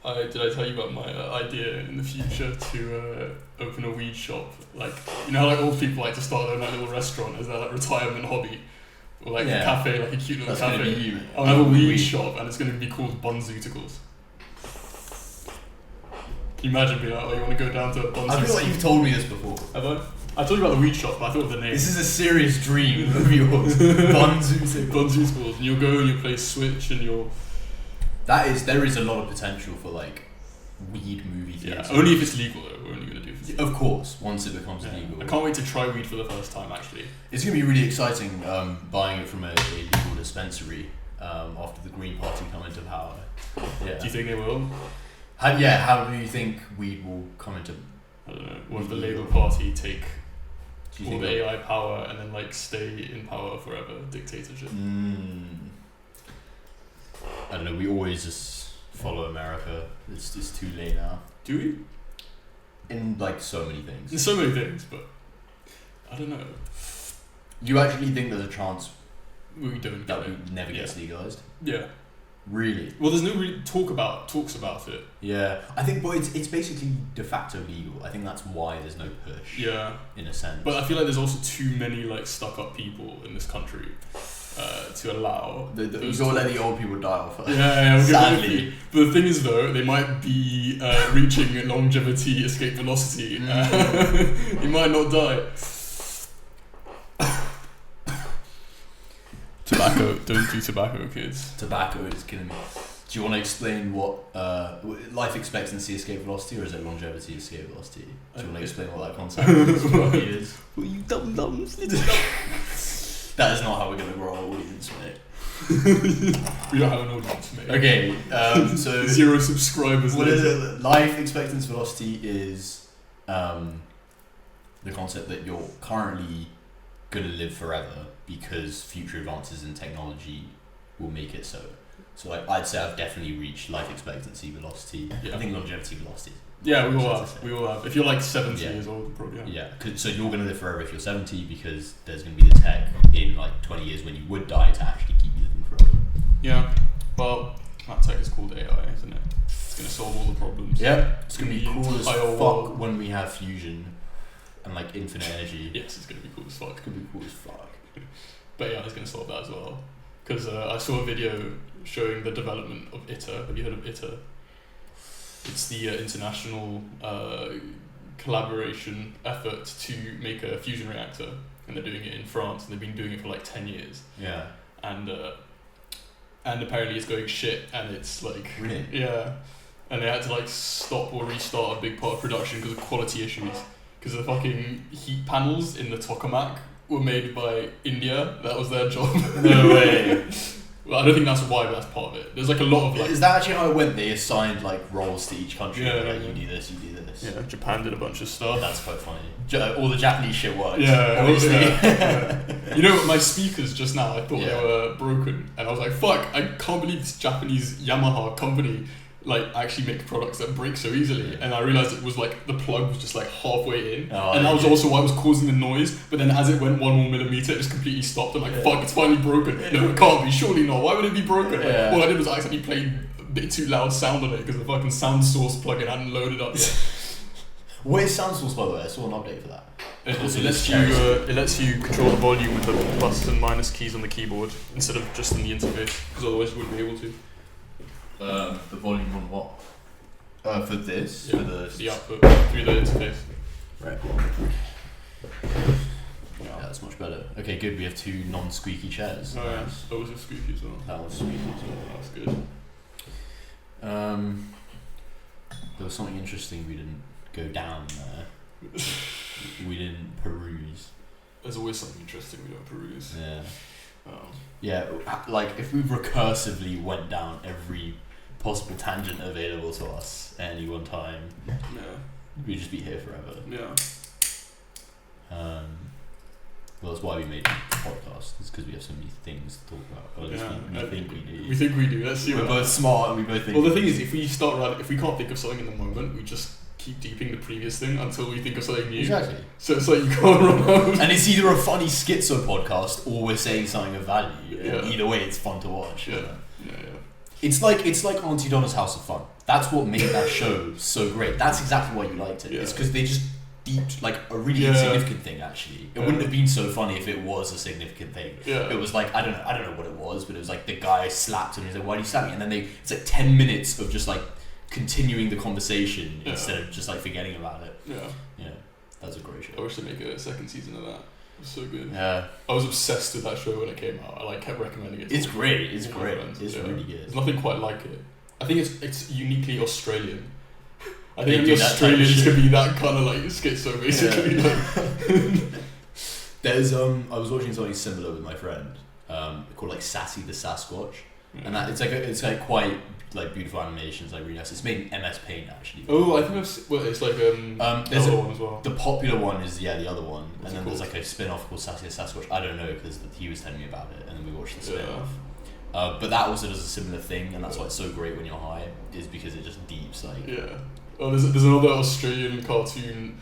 Did I tell you about my idea in the future to open a weed shop? Like, you know how like old people like to start their own like, little restaurant as their like retirement hobby? Or like a cafe, like a cute little cafe. Gonna be you. I'll have a weed shop and it's going to be called Bunzooticals. Can you imagine being like, oh, you want to go down to a Bunzooticals? I feel like you've told me this before. Have I? I told you about the weed shop, but I thought of the name. This is a serious dream of yours. Bunzooticals. Bunzooticals. And you'll go and you'll play Switch and you'll... There is a lot of potential for like weed movie theaters. Yeah, only if it's legal though. We're only going to do it if it's legal. Of course, once it becomes legal. I can't wait to try weed for the first time actually. It's going to be really exciting buying it from a legal dispensary after the Green Party come into power. Yeah. Do you think they will? How do you think weed will come into... I don't know. What if the Labour Party take all the AI power and then like stay in power forever? Dictatorship. I don't know, we always just follow America. It's too late now. Do we? In like so many things. In so many things, but I don't know. You actually think there's a chance we don't that it never gets legalized? Yeah. Really? Well, there's no really talks about it. Yeah, I think, but it's basically de facto legal. I think that's why there's no push. Yeah. In a sense. But I feel like there's also too many like stuck-up people in this country to allow. You've got to let the old people die off first. Yeah. Sadly. But the thing is, though, they might be reaching longevity, escape velocity. You might not die. Tobacco, don't do tobacco, kids. Tobacco is killing me. Do you want to explain what life expectancy escape velocity, or is it longevity escape velocity? Do you want to explain what that concept is? Well, you dumb-dumbs. That is not how we're going to grow our audience, mate. We don't have an audience, mate. Okay, so... 0 subscribers. What is it? Life expectancy velocity is the concept that you're currently going to live forever because future advances in technology will make it so. So like, I'd say I've definitely reached life expectancy velocity. Yeah. I think longevity velocity. Yeah, we all have. If you're like 70 years old, probably. Yeah, so you're going to live forever if you're 70 because there's going to be the tech in like 20 years when you would die to actually keep you living forever. Yeah, well, that tech is called AI, isn't it? It's going to solve all the problems. Yeah, it's going to be cool as fuck world. when we have fusion and like infinite energy. Yes, it's going to be cool as fuck. It's going to be cool as fuck. But yeah, it's going to solve that as well. Because I saw a video showing the development of ITER. Have you heard of ITER? It's the international collaboration effort to make a fusion reactor, and they're doing it in France, and they've been doing it for like 10 years. Yeah. And apparently it's going shit, and it's like... Really? Yeah. And they had to like stop or restart a big part of production because of quality issues. Because the fucking heat panels in the tokamak were made by India. That was their job. No way. Well, I don't think that's why, but that's part of it. There's like a lot of like... Is that actually how it went? They assigned like roles to each country. Yeah, like, you do this, you do this. Yeah, Japan did a bunch of stuff. That's quite funny. All the Japanese shit works. Yeah, obviously. Yeah. You know, my speakers just now, I thought they were broken. And I was like, fuck, I can't believe this Japanese Yamaha company like actually make products that break so easily. And I realized it was like the plug was just like halfway in, and that was also why it was causing the noise. But then as it went 1 more millimeter, it just completely stopped. I'm like, fuck, it's finally broken. No, it can't be, surely not. Why would it be broken? Like, all I did was I accidentally played a bit too loud sound on it because the fucking sound source plugin hadn't loaded up yet. What is sound source, by the way? I saw an update for that. It lets you control the volume with the plus and minus keys on the keyboard instead of just in the interface, because otherwise you wouldn't be able to. The volume on what? For this? Yeah, for the output through the interface. Right. Yeah, that's much better. Okay, good. We have 2 non-squeaky chairs. Oh yeah, that was a squeaky as well. That was squeaky as well. That's good. There was something interesting we didn't go down there. We didn't peruse. There's always something interesting we don't peruse. Yeah. Oh. Yeah, like if we recursively went down every possible tangent available to us at any one time, we'd just be here forever. Yeah. Well, that's why we made the podcast. It's because we have so many things to talk about. Or at least we think we do. We think we do. Let's see. We're both smart and we both think. Well, the thing is, if we can't think of something in the moment, we just keep deeping the previous thing until we think of something new. Exactly. So it's like you can't run out. And it's either a funny schizo podcast or we're saying something of value. Yeah. Either way, it's fun to watch. Yeah. It's like Auntie Donna's House of Fun. That's what made that show so great. That's exactly why you liked it. Yeah. It's because they just deeped like a really insignificant thing. Actually, it wouldn't have been so funny if it was a significant thing. Yeah. It was like I don't know what it was, but it was like the guy slapped him. He's like, "Why do you slap me?" And then it's like 10 minutes of just like continuing the conversation instead of just like forgetting about it. Yeah, that's a great show. I wish they make a second season of that. It was so good. Yeah, I was obsessed with that show when it came out. I like kept recommending it. It's great. It's great. Friends. It's really good. There's nothing quite like it. I think it's uniquely Australian. I They think do the that type of Australians shit. can be that kind of like schizo basically. Like. There's I was watching something similar with my friend called like Sassy the Sasquatch, and that it's like quite like beautiful animations, like really nice. It's made in MS Paint actually. Oh, I think it's like there's another one as well. The popular one is the other one, What's and it then there's called? like a spin-off called Sassy the Sasquatch. I don't know because he was telling me about it, and then we watched the spin-off. But that also does a similar thing, and that's why it's so great when you're high, is because it just deeps like. Yeah. Oh, there's another Australian cartoon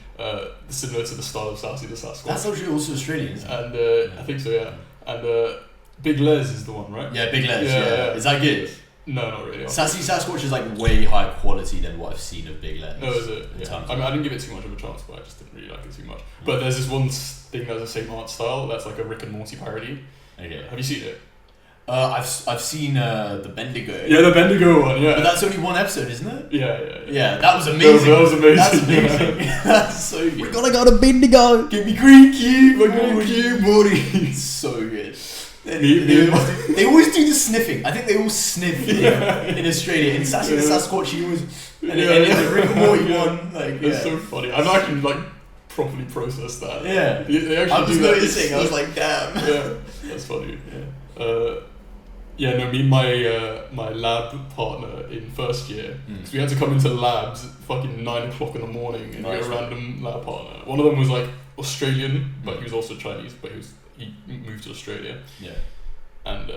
similar to the style of Sassy the Sasquatch. That's actually also Australian, isn't it? And I think so, yeah. And Big Les is the one, right? Yeah, Big Les. Yeah. Is that good? No, not really. Sassy Sasquatch is like way higher quality than what I've seen of Big Les. No, is it? Yeah. I mean, I didn't give it too much of a chance, but I just didn't really like it too much. But there's this one thing that's the same art style that's like a Rick and Morty parody. Okay. Have you seen it? I've seen the Bendigo. Yeah, the Bendigo one, yeah. But that's only one episode, isn't it? Yeah. Yeah, that was amazing. That was amazing. That's amazing. That's so good. We're gonna go to Bendigo. Give me green cube, Green cube, Morty. It's so good. They always do the sniffing. I think they all sniff in Australia. In Sassy the Sasquatch, he always and in the Rick and Morty one, like It's so funny. I've actually like properly processed that. Yeah. They actually I was do that. noticing. I was like, damn. Yeah, that's funny. Yeah, no, me and my lab partner in first year, because we had to come into labs at fucking 9 o'clock in the morning, and we had a random lab partner. One of them was like Australian, but he was also Chinese, but he moved to Australia. Yeah. And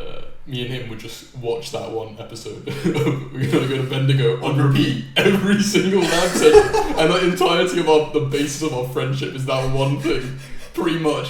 me and him would just watch that one episode. We're gonna go to Bendigo on repeat every single lab session, and the entirety of the basis of our friendship is that one thing, pretty much.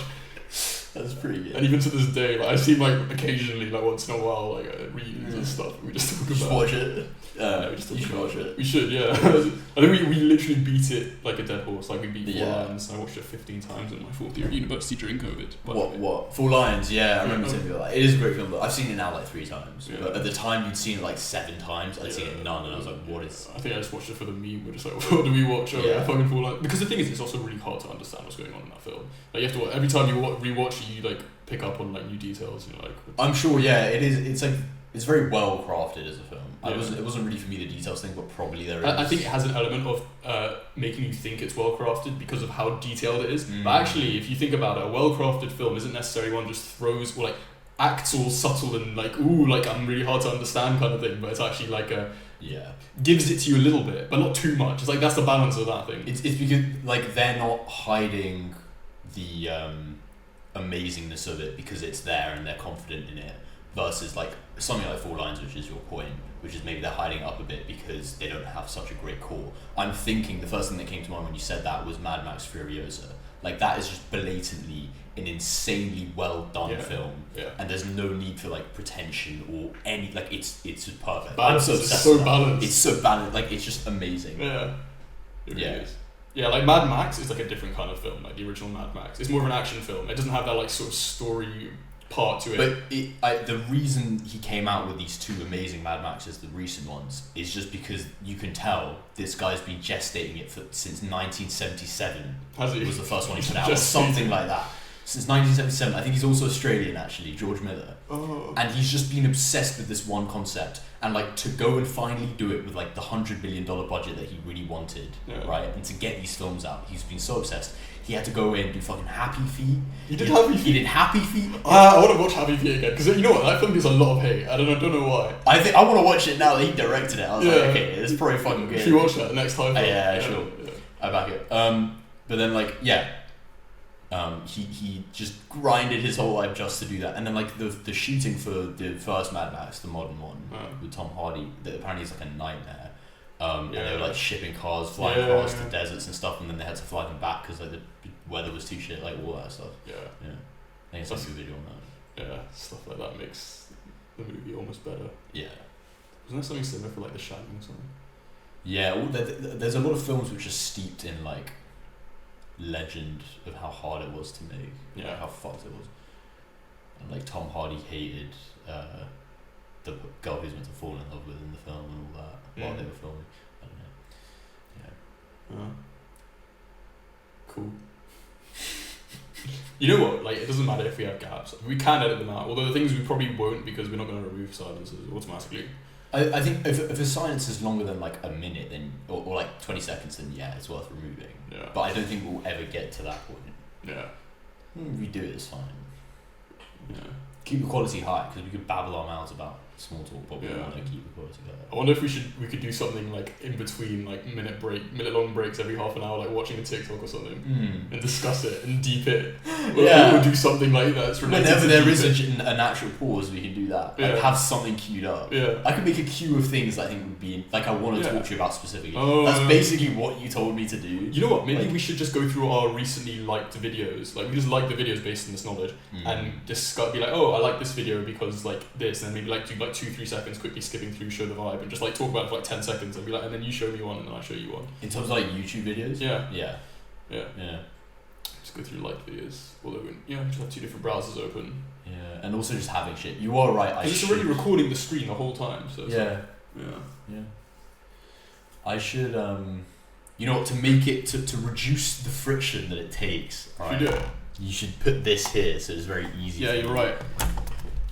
That's pretty good. And even to this day, like I see like occasionally, like once in a while, like readings and stuff. We just talk about. Just watch it. We just talk You should about watch it. We should, yeah. I think we literally beat it like a dead horse. Like we beat Four Lions. I watched it 15 times in my fourth year at university during COVID. What? Full Lions, yeah, I remember telling you that. It is a great film, but I've seen it now like 3 times. Yeah. But at the time you'd seen it like 7 times, I'd seen it none, and I was like, what is... I think I just watched it for the meme. We're just like, what do we watch? Yeah. Fucking Four Lions. Because the thing is, it's also really hard to understand what's going on in that film. Like you have to every time you rewatch it, you like pick up on like new details. You know, like. I'm sure, yeah, it is. It's like it's very well crafted as a film. Yeah. It wasn't really for me the details thing, but probably there is. I think it has an element of making you think it's well crafted because of how detailed it is. But actually, if you think about it, a well crafted film isn't necessarily one just throws or like acts all subtle and like ooh, like I'm really hard to understand kind of thing. But it's actually like gives it to you a little bit, but not too much. It's like that's the balance of that thing. It's because like they're not hiding the amazingness of it because it's there and they're confident in it, versus like something like Four Lines, which is your point, which is maybe they're hiding it up a bit because they don't have such a great core. I'm thinking the first thing that came to mind when you said that was Mad Max Furiosa. Like that is just blatantly an insanely well done film, and there's no need for like pretension or any like it's just perfect. Balance. I'm so It's obsessed so with that. balanced. It's so balanced. Like it's just amazing. Yeah. It really is. Yeah, like Mad Max is like a different kind of film, like the original Mad Max. It's more of an action film. It doesn't have that like sort of story part to it. But the reason he came out with these 2 amazing Mad Maxes, the recent ones, is just because you can tell this guy's been gestating it since 1977. Has he? Was the first one he put out, or something like that. Since 1977. I think he's also Australian actually, George Miller. Oh. And he's just been obsessed with this one concept, and like to go and finally do it with like the $100 million budget that he really wanted, right? And to get these films out, he's been so obsessed. He had to go in and do fucking Happy Feet. He did Happy Feet? He did Happy Feet. I want to watch Happy Feet again, because you know what, that film gets a lot of hate. I don't know why. I want to watch it now that he directed it. I was like, okay, it's probably fucking good. Should we watch that next time? Sure. Yeah. I back it. But then like, he just grinded his whole life just to do that. And then like the shooting for the first Mad Max, the modern one, with Tom Hardy, that apparently is like a nightmare. And they were like shipping cars, flying across the deserts and stuff, and then they had to fly them back because like the weather was too shit, like all that stuff. I think it's like a good video on that. Yeah, stuff like that makes the movie almost better. Yeah. Wasn't there something similar for like The Shining or something? Yeah, well, there's a lot of films which are steeped in like legend of how hard it was to make, like how fucked it was. And like Tom Hardy hated the girl he was meant to fall in love with in the film and all that while they were filming. I don't know. Yeah. Cool. You know what? Like, it doesn't matter if we have gaps. We can edit them out. Although the things we probably won't, because we're not going to remove silences automatically. I think if a silence is longer than like a minute, then or like 20 seconds, then yeah, it's worth removing. Yeah. But I don't think we'll ever get to that point. Yeah. If we do it, it's fine. Yeah. Keep the quality high, because we could babble our mouths about small talk, but we want to keep the quality high. I wonder if we could do something like in between, like minute long breaks every half an hour, like watching a TikTok or something, and discuss it and deep it. Or do something like that. Whenever there is a natural pause, we can do that. Like have something queued up. Yeah. I could make a queue of things I think would be like I want to talk to you about specifically. Oh, that's basically what you told me to do. You know what? Maybe we should just go through our recently liked videos. Like we just like the videos based on this knowledge, and discuss. Be like, oh, I like this video because like this, and then maybe like do like 2-3 seconds quickly skipping through, show the vibe, and just like talk about it for like 10 seconds, and be like, and then you show me one, and then I show you one. In terms of like YouTube videos. Yeah. Yeah. Just go through liked videos, although just have 2 different browsers open. Yeah, and also just having shit. You are right. It's already recording the screen the whole time, so it's yeah. I should you know what, to make it to reduce the friction that it takes. Right? You do it. You should put this here, so it's very easy. Yeah, you're right.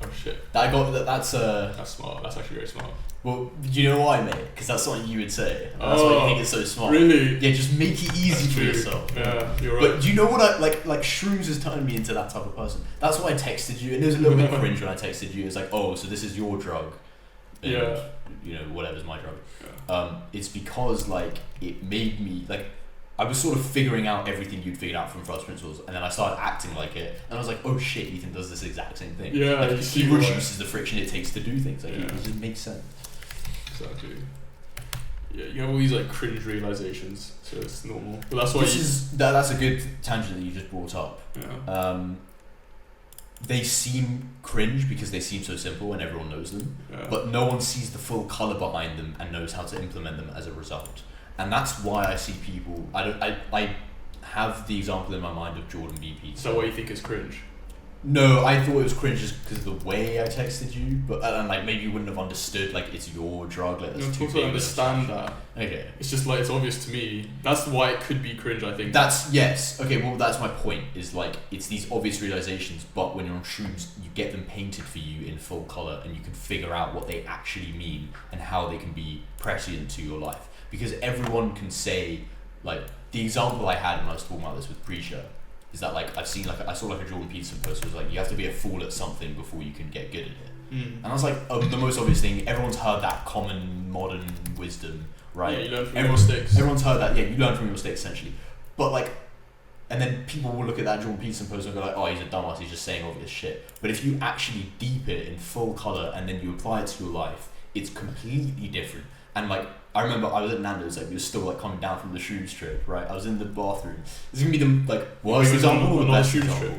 Oh shit. That's smart. That's actually very smart. Well, you know why, mate? Because that's something you would say. That's why you think it's so smart. Really? Yeah, just make it easy for yourself. Yeah, you're right. But do you know what like shrooms has turned me into that type of person. That's why I texted you, and it was a little bit cringe when I texted you. It's like, oh, so this is your drug. And, you know, whatever's my drug. Yeah. It's because like it made me like I was sort of figuring out everything you'd figured out from First Principles, and then I started acting like it, and I was like, oh shit, Ethan does this exact same thing. Yeah, like, he reduces the friction it takes to do things. Like, it just makes sense. Exactly. Yeah, you have all these like cringe realizations, so it's normal. But that's why that's a good tangent that you just brought up. Yeah. They seem cringe because they seem so simple and everyone knows them, but no one sees the full colour behind them and knows how to implement them as a result. And that's why I see people. I have the example in my mind of Jordan B. Peterson. Is that why you think it's cringe? No, I thought it was cringe just because of the way I texted you, but and like maybe you wouldn't have understood like it's your drug. Like that's too big. I understand that. Okay. It's just like it's obvious to me. That's why it could be cringe. I think. Yes. Okay. Well, that's my point. Is like it's these obvious realizations, but when you're on shrooms, you get them painted for you in full color, and you can figure out what they actually mean and how they can be prescient to your life. Because everyone can say, like the example I had when I was talking about this with Prisha, is that like I saw like a Jordan Peterson post was like you have to be a fool at something before you can get good at it. And I was like, the most obvious thing, everyone's heard that common modern wisdom, right? Yeah, you learn from your mistakes. Everyone's heard that, yeah, you learn from your mistakes essentially. But like, and then people will look at that Jordan Peterson post and go like, oh, he's a dumbass, he's just saying obvious shit. But if you actually deep it in full colour and then you apply it to your life, it's completely different. And like, I remember I was at Nando's, like we were still like coming down from the shrooms trip, right? I was in the bathroom. This is gonna be the like worst example or the best example.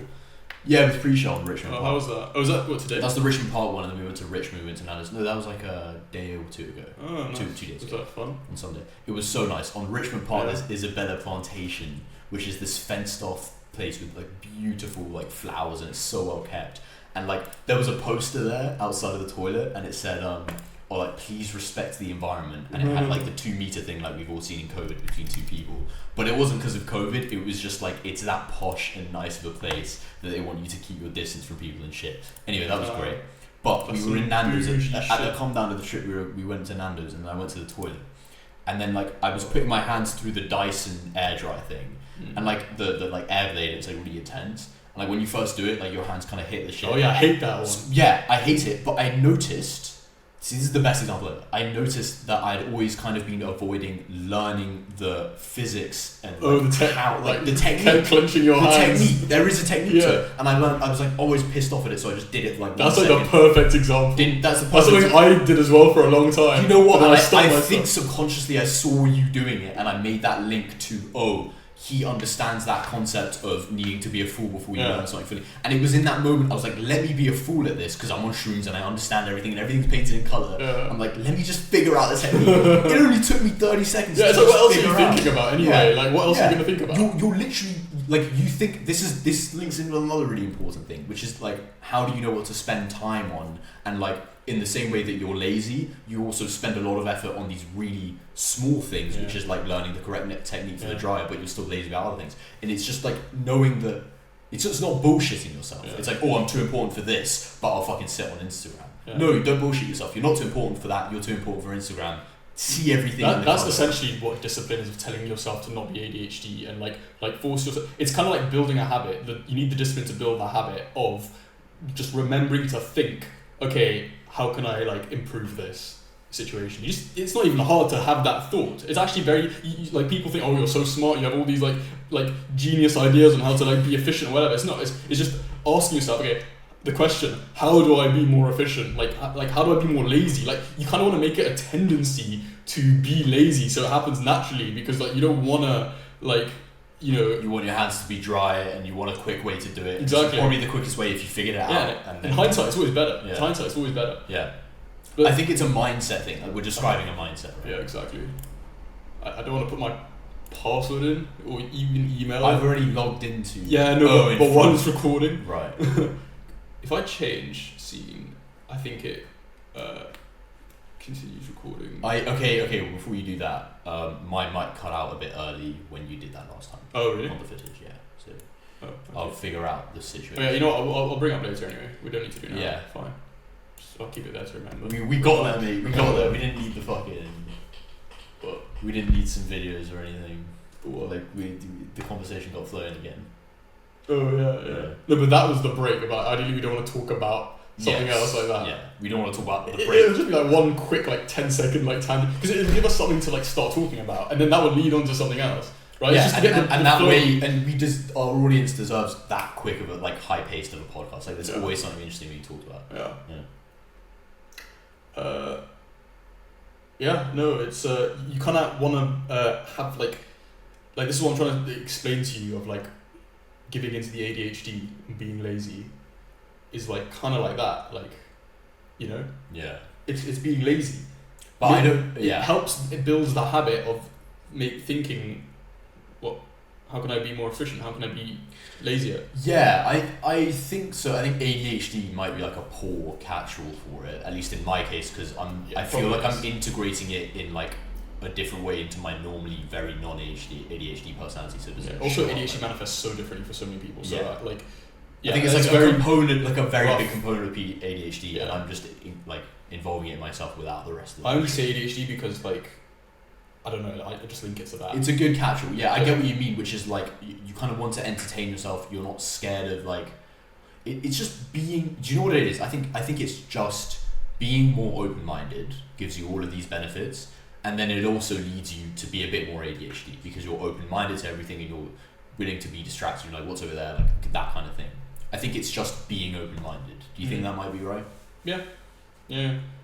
Yeah, it was pre-show in Richmond Park. How was that? Oh, was that what today? That's the Richmond Park one, and then we went to Richmond, we went to Nando's. No, that was like a day or two ago. Oh, nice. 2 days ago. Was that fun? On Sunday. It was so nice. On Richmond Park, there's Isabella Plantation, which is this fenced off place with like beautiful like flowers, and it's so well kept. And like there was a poster there outside of the toilet, and it said or like please respect the environment, and it had like the 2 meter thing like we've all seen in COVID between 2 people, but it wasn't because of COVID, it was just like it's that posh and nice of a place that they want you to keep your distance from people and shit. Anyway, that was great. But we were in Nando's at the come down of the trip, we went to Nando's, and I went to the toilet, and then like I was putting my hands through the Dyson air dry thing, and like the like air blade, it's like really intense. And like when you first do it, like your hands kind of hit the shit. Oh yeah, I hate that one. Yeah, I hate it, but I noticed. See, this is the best example ever. I noticed that I'd always kind of been avoiding learning the physics and the technique. Clenching your hands. Technique. There is a technique to it, and I was like always pissed off at it, so I just did it like. That's like the perfect example. That's something I did as well for a long time. You know what? I think subconsciously I saw you doing it, and I made that link to he understands that concept of needing to be a fool before you learn something fully. And it was in that moment I was like, let me be a fool at this because I'm on shrooms and I understand everything and everything's painted in colour. I'm like, let me just figure out this technique. It only took me 30 seconds to it's like, what else are you thinking about anyway? Like, what else are you going to think about? You're literally, like, you think, this links into another really important thing, which is, like, how do you know what to spend time on? And, like, in the same way that you're lazy, you also spend a lot of effort on these really small things, which is like learning the correct technique for the dryer, but you're still lazy about other things. And it's just like knowing that it's not bullshitting yourself. It's like, oh, I'm too important for this, but I'll fucking sit on Instagram. No, don't bullshit yourself. You're not too important for that. You're too important for Instagram. See everything. That's essentially what discipline is, of telling yourself to not be ADHD and like force yourself. It's kind of like building a habit. You need the discipline to build that habit of just remembering to think, okay, how can I like improve this situation? It's not even hard to have that thought. It's actually very like, people think, oh, you're so smart, you have all these like genius ideas on how to like be efficient or whatever. It's not. It's just asking yourself, okay, the question, how do I be more efficient? Like how do I be more lazy? Like, you kind of want to make it a tendency to be lazy so it happens naturally, because like you don't want to like, you know, you want your hands to be dry and you want a quick way to do it. Exactly. It's probably the quickest way if you figured it out. And in hindsight, it's always better. Yeah. Hindsight, it's always better. Yeah. But I think it's a mindset thing. Like, we're describing a mindset, right? Yeah, exactly. I don't want to put my password in or even email. I've already logged into. Yeah, no, but one's recording. Right. If I change scene, I think it continues recording. Okay. Before you do that, my mic cut out a bit early when you did that last time. Oh, really? On the footage, yeah. So I'll figure out the situation. Oh, yeah, you know what? I'll bring up later anyway. We don't need to do now. Yeah, fine. I'll keep it there to remember. We got there, mate. We got there. We didn't need the fucking. But we didn't need some videos or anything. Or like the conversation got flowing again. Oh yeah. No, but that was the break. About ideally we don't want to talk about something else like that. Yeah, we don't want to talk about the break. It would just be like one quick 10-second time, because it would give us something to like start talking about, and then that would lead on to something else. Right? Yeah, just to and that flow. Way, and our audience deserves that quick of a high paced of a podcast. Like, there's always something interesting being talked about. No, it's you kind of want to have like this is what I'm trying to explain to you, of like giving into the ADHD and being lazy is like kind of like that, like, you know. Yeah. It's being lazy, but it helps. It builds the habit of thinking, how can I be more efficient? How can I be lazier? Yeah, I think so. I think ADHD might be like a poor catch-all for it, at least in my case, because I feel like I'm integrating it in like a different way into my normally very non-ADHD personality. So also, ADHD manifests so differently for so many people. So I think it's like a very component, like a very big component of ADHD, and I'm just involving it myself without the rest of it. I only say ADHD because I don't know, I just link it to that. It's a good catch-all. Yeah, I get what you mean, which is like, you kind of want to entertain yourself. You're not scared of like, it's just being, do you know what it is? I think it's just being more open-minded gives you all of these benefits, and then it also leads you to be a bit more ADHD because you're open-minded to everything and you're willing to be distracted. You're like, what's over there? Like that kind of thing. I think it's just being open-minded. Do you think that might be right? Yeah.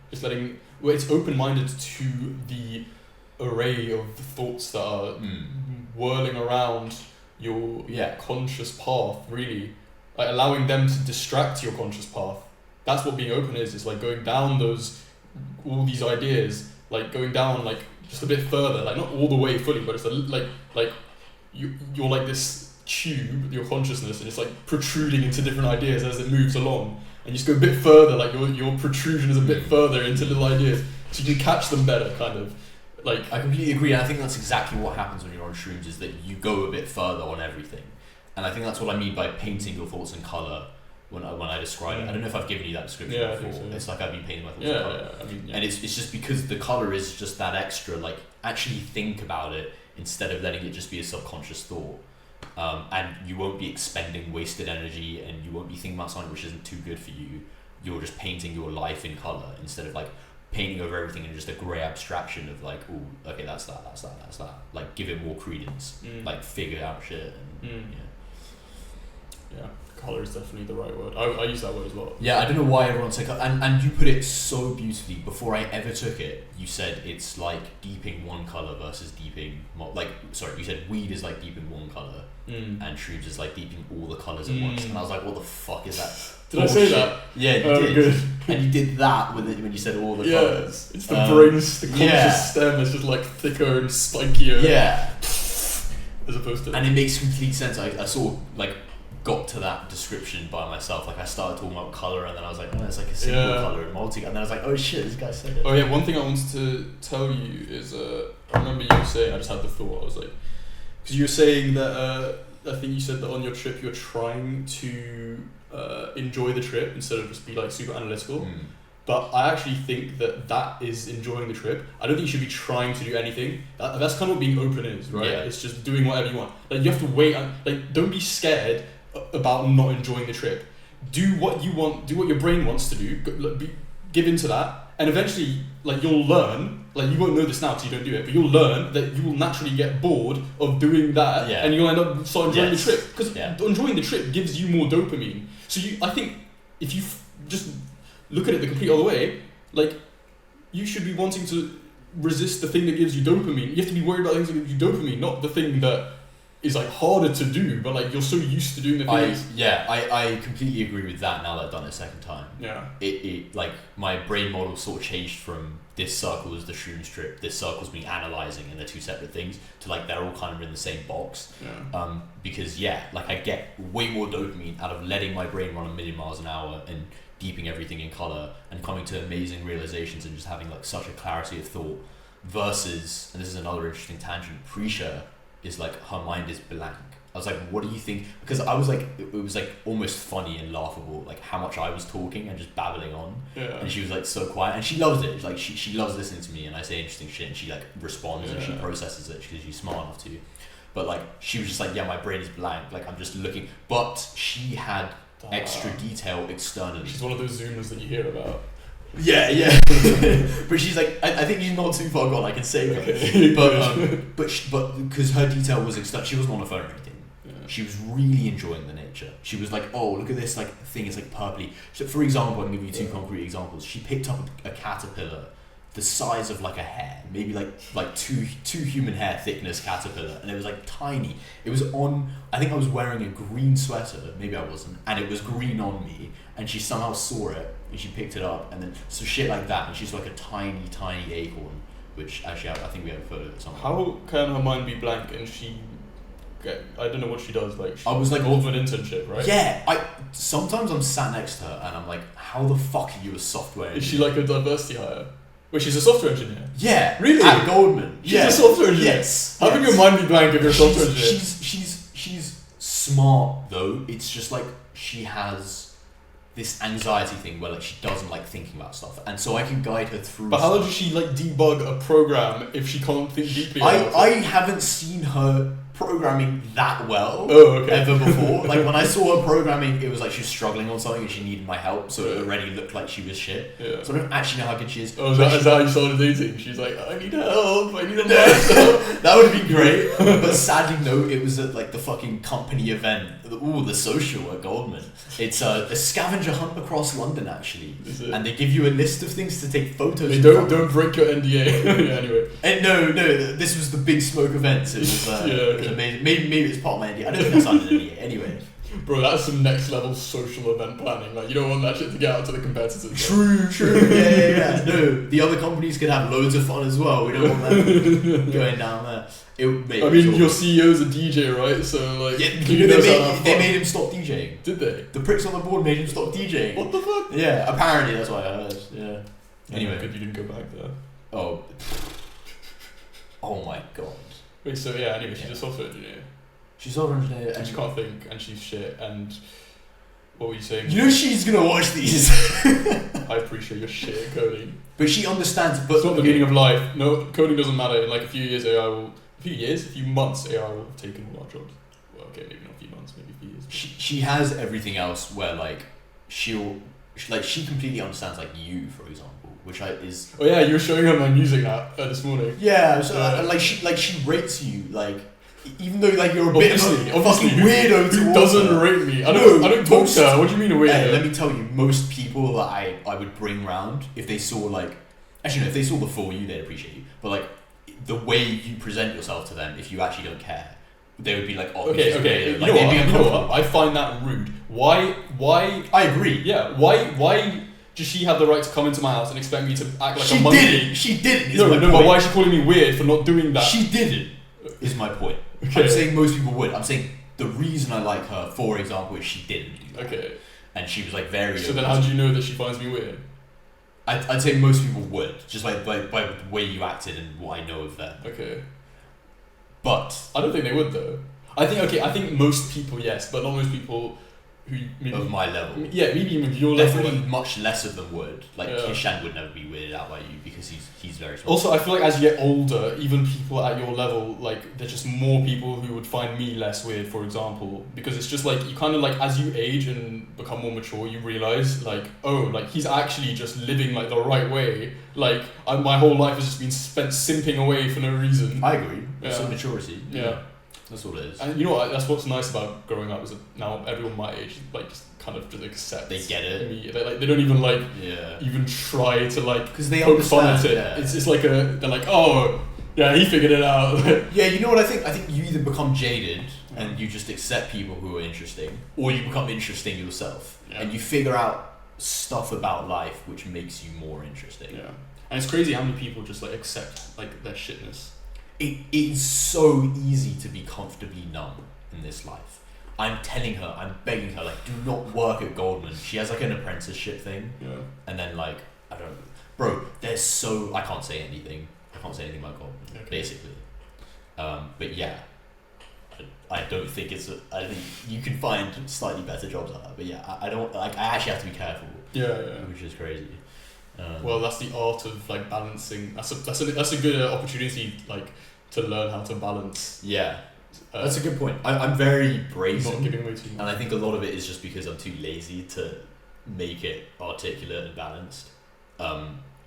Just it's open-minded to the array of thoughts that are whirling around your conscious path, really, like allowing them to distract your conscious path. That's what being open is. It's like going down all these ideas, like going down like just a bit further, like not all the way fully, but it's like you're like this tube, your consciousness, and it's like protruding into different ideas as it moves along, and you just go a bit further, like your protrusion is a bit further into little ideas, so you can catch them better, kind of. Like, I completely agree, and I think that's exactly what happens when you're on shrooms, is that you go a bit further on everything. And I think that's what I mean by painting your thoughts in colour when I describe it. I don't know if I've given you that description before. I think so. It's like I've been painting my thoughts in colour. And it's just because the colour is just that extra, like, actually think about it instead of letting it just be a subconscious thought. And you won't be expending wasted energy, and you won't be thinking about something which isn't too good for you. You're just painting your life in colour instead of like painting over everything in just a grey abstraction of like, oh, okay, that's that. Like, give it more credence. Like, figure out shit. And, Yeah, colour is definitely the right word. I use that word as well. Yeah, I don't know why everyone said colour. And you put it so beautifully. Before I ever took it, you said it's like deeping one colour versus deeping... you said weed is like deeping one colour, and shrooms is like deeping all the colours at once. And I was like, what the fuck is that? Did I say that? Yeah, you did. Good. And you did that with it when you said all the colours. It's the brain's, the conscious stem is just like thicker and spikier. Yeah. As opposed to... And it makes complete sense. I sort of like got to that description by myself. Like I started talking about colour, and then I was like, oh, it's like a single colour and multi. And then I was like, oh shit, this guy said it. Oh yeah, one thing I wanted to tell you is, I remember you saying, I just had the thought, I was like, because you were saying that, I think you said that on your trip you're trying to enjoy the trip instead of just be like super analytical. But I actually think that is enjoying the trip. I don't think you should be trying to do anything. That's kind of what being open is, right? Yeah. It's just doing whatever you want. Like you have to wait. Like don't be scared about not enjoying the trip. Do what you want. Do what your brain wants to do. Give into that, and eventually, like you'll learn. Like you won't know this now because you don't do it, but you'll learn that you will naturally get bored of doing that, and you'll end up start enjoying the trip because enjoying the trip gives you more dopamine. So I think if you just look at it the complete other way, like you should be wanting to resist the thing that gives you dopamine. You have to be worried about things that give you dopamine, not the thing that is like harder to do, but like you're so used to doing the things. I completely agree with that now that I've done it a second time. Yeah. It like my brain model sort of changed from this circle is the shrooms trip, this circle's being analysing, and they're two separate things, to like they're all kind of in the same box. Yeah. Because like I get way more dopamine out of letting my brain run 1,000,000 miles an hour and deeping everything in colour and coming to amazing realizations and just having like such a clarity of thought versus, and this is another interesting tangent, Prisha is like her mind is blank. I was like, what do you think? Because I was like, it was like almost funny and laughable, like how much I was talking and just babbling on. Yeah. And she was like so quiet, and she loves it. Like she loves listening to me, and I say interesting shit, and she like responds and she processes it because she's smart enough to. But like she was just like, yeah, my brain is blank. Like I'm just looking. But she had extra detail externally. She's one of those Zoomers that you hear about. Yeah. But she's like, I think she's not too far gone. I can say that. But because her detail was external, she wasn't on her phone or anything. Yeah. She was really enjoying the nature. She was like, oh, look at this like thing. It's like purpley. So for example, I can give you two concrete examples. She picked up a caterpillar the size of like a hair, maybe like two human hair thickness caterpillar, and it was like tiny. It was on, I think I was wearing a green sweater, maybe I wasn't, and it was green on me, and she somehow saw it and she picked it up, and then so shit like that, and she's like a tiny acorn, which actually I think we have a photo of it somewhere. How can her mind be blank and she I don't know what she does, like I was like old for an internship, right? Yeah, sometimes I'm sat next to her and I'm like, how the fuck are you a software engineer? Is she like a diversity hire? Wait, she's a software engineer? Yeah. Really? At Goldman. She's a software engineer? Yes. How can your mind be blank if you're a software engineer? She's smart though. It's just like she has this anxiety thing where like she doesn't like thinking about stuff, and so I can guide her through. But how does she like debug a program if she can't think deeply? I haven't seen her programming that well ever before. Like when I saw her programming, it was like she was struggling on something and she needed my help, so it already looked like she was shit. Yeah. So I don't actually know how good she is. Oh, is that how you started dating? She's like, I need help, I need a help. That would be great. But sadly no, it was at like the fucking company event. Ooh, the social at Goldman. It's a scavenger hunt across London actually. And they give you a list of things to take photos of. Don't break your NDA. Yeah, anyway. And no, this was the big smoke event, so it was it was amazing. Maybe it's part of my NDA. I don't think I signed an NDA anyway. Bro, that's some next level social event planning. Like you don't want that shit to get out to the competitors. True. Yeah. No, the other companies can have loads of fun as well. We don't want that going down there. Your CEO's a DJ, right? So like, yeah, they made him stop DJing. Did they? The pricks on the board made him stop DJing. What the fuck? Yeah, apparently that's what I heard. Yeah. Anyway, good you didn't go back there. Oh my god. Wait, so yeah. Anyway, she's a software engineer. She's a software engineer, and she can't think, and she's shit. And what were you saying? You know she's gonna watch these. I appreciate your shit at coding, but she understands. But it's not the meaning of life. No, coding doesn't matter. In like a few months, AI will have taken all our jobs. Well, okay, maybe not a few months, maybe a few years. She has everything else where like she completely understands like you, for example, which is. Oh yeah, you were showing her my music app this morning. Yeah, so like she rates you like. even though like you're a bit of a fucking weirdo who doesn't rate me? I don't talk to her. What do you mean a weirdo? Hey, let me tell you, most people that I would bring round, if they saw like, actually no, if they saw the full you, they'd appreciate you. But like the way you present yourself to them, if you actually don't care, they would be like, oh, okay. You know what? I find that rude. Why? I agree. Yeah. Why does she have the right to come into my house and expect me to act like a monkey? She didn't. No, but why is she calling me weird for not doing that? She didn't. Is my point. Okay. I'm saying most people would. I'm saying the reason I like her, for example, is she didn't do that. Okay. And she was like very. So then, how do you know that she finds me weird? I'd say most people would, just like by the way you acted and what I know of them. Okay. But I don't think they would though. I think most people yes, but not most people who maybe of my level. Yeah, maybe even your level. Definitely much less of them would. Like Kishan would never be weirded out by you because he's very smart. Also, I feel like as you get older, even people at your level, like there's just more people who would find me less weird, for example, because it's just like you kind of like as you age and become more mature, you realize like, oh, like he's actually just living like the right way. Like my whole life has just been spent simping away for no reason. I agree. It's a maturity. Yeah. That's all it is. And you know what? That's what's nice about growing up is that now everyone my age like just kind of just accepts. They get it. Me. They don't even like even try to like because they poke fun at it. Yeah. It's like they're like, oh yeah, he figured it out. Yeah, you know what I think? I think you either become jaded and you just accept people who are interesting, or you become interesting yourself and you figure out stuff about life which makes you more interesting. Yeah, and it's crazy how many people just like accept like their shitness. It is so easy to be comfortably numb in this life. I'm telling her, I'm begging her, like, do not work at Goldman. She has like an apprenticeship thing. Yeah. And then like, I don't know. Bro, there's so, I can't say anything. I can't say anything about Goldman, basically. But yeah, I don't think I think you can find slightly better jobs like that. But yeah, I don't, like, I actually have to be careful. Yeah. Which is crazy. Well, that's the art of like balancing. That's a good opportunity like to learn how to balance. Yeah, that's a good point. I'm very brazen, not giving away too much, and I think a lot of it is just because I'm too lazy to make it articulate and balanced.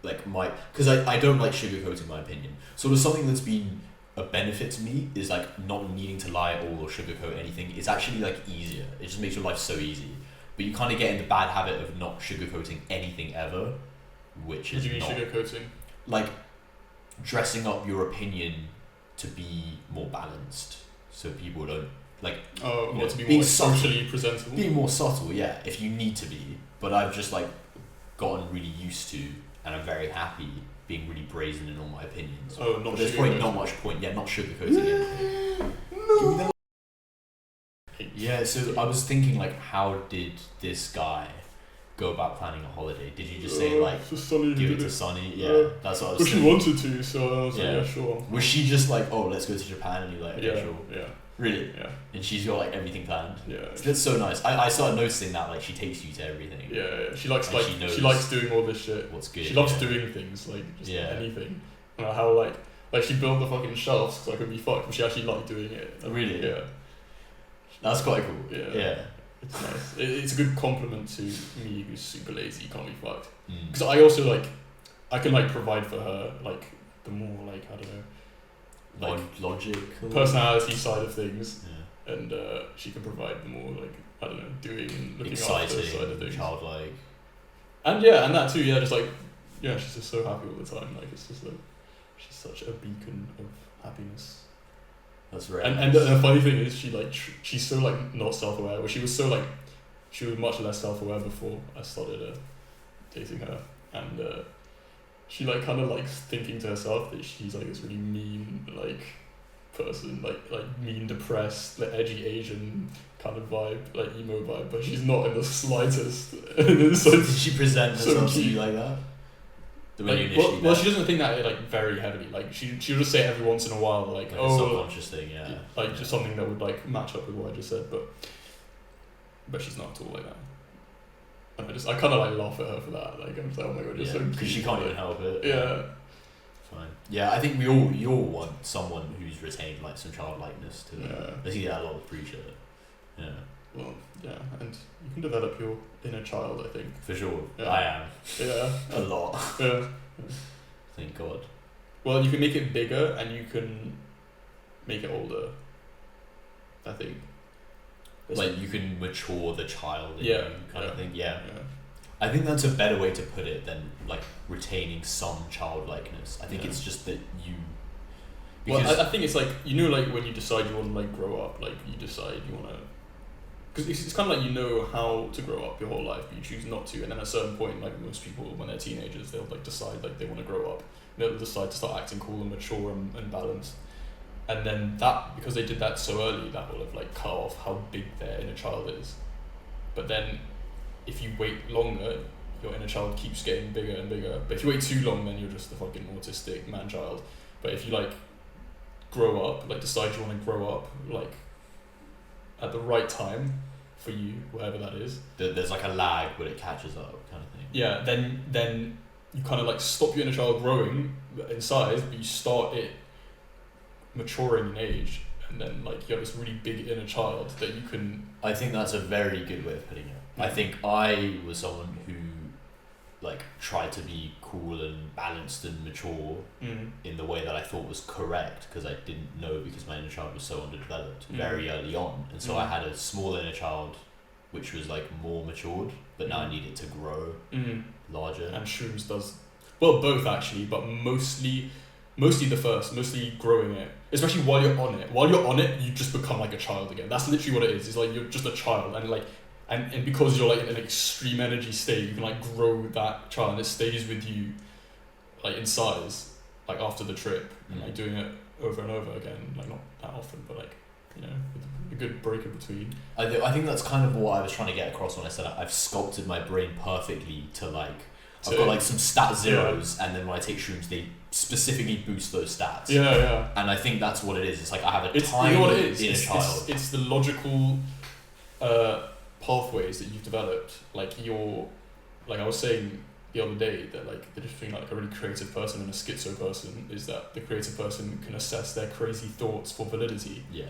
Because I don't like sugarcoating my opinion. Sort of something that's been a benefit to me is like not needing to lie at all or sugarcoat anything. It's actually like easier. It just makes your life so easy. But you kind of get in the bad habit of not sugarcoating anything ever. Which is not sugarcoating, like dressing up your opinion to be more balanced, so people don't like. To be more socially presentable. Being more subtle, yeah. If you need to be, but I've just like gotten really used to, and I'm very happy being really brazen in all my opinions. Not. There's probably not much point. Yeah, not sugarcoating anything. No. Yeah. So I was thinking, like, how did this guy go about planning a holiday? Did you just say like give it to Sunny? Yeah, that's what I was saying. She wanted to, so I was like, yeah, sure. Was she just like, oh, let's go to Japan, and you're like, okay, sure. Yeah. Really? Yeah. And she's got like everything planned. Yeah. That's so nice. I started noticing that like she takes you to everything. Yeah. She likes she likes doing all this shit. What's good? She loves doing things like just anything. How like she built the fucking shelves so I could be fucked, but she actually liked doing it. Really? Yeah. That's quite cool. Yeah. It's nice. It's a good compliment to me who's super lazy, can't be fucked. Because I also like, I can like provide for her like the more like, I don't know, like logic, personality side of things, and she can provide the more like, I don't know, doing, looking after side of things, childlike, and that too. She's just so happy all the time. Like it's just like she's such a beacon of happiness. That's right. And the funny thing is, she's so like not self-aware. Well, she was much less self-aware before I started dating her, and she like kind of likes thinking to herself that she's like this really mean like person, like mean, depressed, like edgy Asian kind of vibe, like emo vibe. But she's not in the slightest. Did she present herself to you like that? Well, she doesn't think that like very heavily. Like she'll just say every once in a while, like a subconscious thing, like just something that would like match up with what I just said, but she's not at all like that. And I kind of like laugh at her for that. Like I'm just like, oh my god, you're so cute. Because she can't even help it. Yeah. Fine. Yeah, I think you all want someone who's retained like some childlikeness to them. Yeah. I see that a lot with Preacher. Yeah. Well, yeah, and you can develop your inner child, I think. For sure. Yeah. I am. Yeah. A lot. Yeah. Thank God. Well, you can make it bigger and you can make it older. I think. Like you can mature the child in Yeah, you kind of thing. Yeah. Yeah. I think that's a better way to put it than like retaining some childlikeness. I think Yeah. it's just that you. Well, I think it's like, you know, like when you decide you want to like grow up, like you decide you want to, because it's kind of like, you know how to grow up your whole life, but you choose not to, and then at a certain point, like most people when they're teenagers, they'll like decide like they want to grow up, they'll decide to start acting cool and mature and balanced, and then that, because they did that so early, that will have like cut off how big their inner child is. But then if you wait longer, your inner child keeps getting bigger and bigger, but if you wait too long, then you're just a fucking autistic man-child. But if you like grow up, like decide you want to grow up like at the right time for you, whatever that is, there's like a lag when it catches up kind of thing. Yeah, then you kind of like stop your inner child growing in size, but you start it maturing in age, and then like you have this really big inner child that you can. I think that's a very good way of putting it. I think I was someone who like tried to be cool and balanced and mature in the way that I thought was correct, because I didn't know, because my inner child was so underdeveloped very early on, and so I had a small inner child which was like more matured, but now I need it to grow larger. And shrooms does well, both actually, but mostly the first, mostly growing it, especially while you're on it. While you're on it, you just become like a child again. That's literally what it is. It's like you're just a child, and like and because you're like in an extreme energy state, you can like grow that child, and it stays with you like in size, like after the trip, and like doing it over and over again, like not that often, but like, you know, with a good break in between. I think that's kind of what I was trying to get across when I said I've sculpted my brain perfectly to like, I've got like some stat zeros, and then when I take shrooms, they specifically boost those stats. Yeah. And I think that's what it is. It's like I have a tiny, you know what it is? inner child. It's the logical pathways that you've developed. Like I was saying the other day, that like the difference between like a really creative person and a schizo person is that the creative person can assess their crazy thoughts for validity. Yeah.